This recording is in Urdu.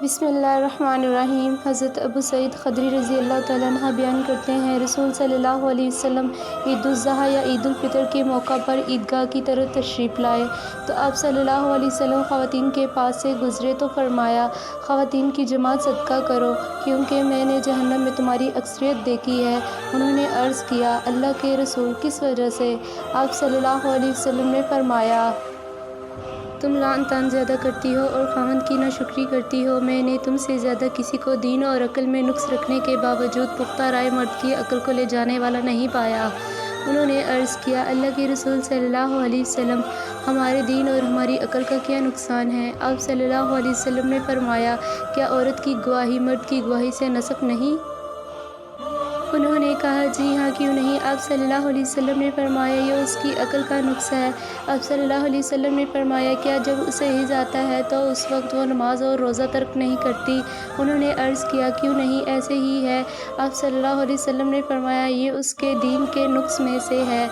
بسم اللہ الرحمن الرحیم۔ حضرت ابو سعید خدری رضی اللہ تعالیٰ عنہ بیان کرتے ہیں، رسول صلی اللہ علیہ وسلم عید الاضحیٰ یا عید الفطر کے موقع پر عیدگاہ کی طرف تشریف لائے تو آپ صلی اللہ علیہ وسلم خواتین کے پاس سے گزرے تو فرمایا، خواتین کی جماعت صدقہ کرو کیونکہ میں نے جہنم میں تمہاری اکثریت دیکھی ہے۔ انہوں نے عرض کیا، اللہ کے رسول کس وجہ سے؟ آپ صلی اللہ علیہ وسلم نے فرمایا، تم لعن طعن زیادہ کرتی ہو اور خاوند کی ناشکری کرتی ہو۔ میں نے تم سے زیادہ کسی کو دین اور عقل میں نقص رکھنے کے باوجود پختہ رائے مرد کی عقل کو لے جانے والا نہیں پایا۔ انہوں نے عرض کیا، اللہ کے رسول صلی اللہ علیہ وسلم، ہمارے دین اور ہماری عقل کا کیا نقصان ہے؟ آپ صلی اللہ علیہ وسلم نے فرمایا، کیا عورت کی گواہی مرد کی گواہی سے نسخ نہیں؟ انہوں نے کہا، جی ہاں، کیوں نہیں؟ آپ صلی اللہ علیہ وسلم نے فرمایا، یہ اس کی عقل کا نقص ہے۔ آپ صلی اللہ علیہ وسلم نے فرمایا، کیا جب اسے حیض آتا ہے تو اس وقت وہ نماز اور روزہ ترک نہیں کرتی؟ انہوں نے عرض کیا، کیوں نہیں، ایسے ہی ہے۔ آپ صلی اللہ علیہ وسلم نے فرمایا، یہ اس کے دین کے نقص میں سے ہے۔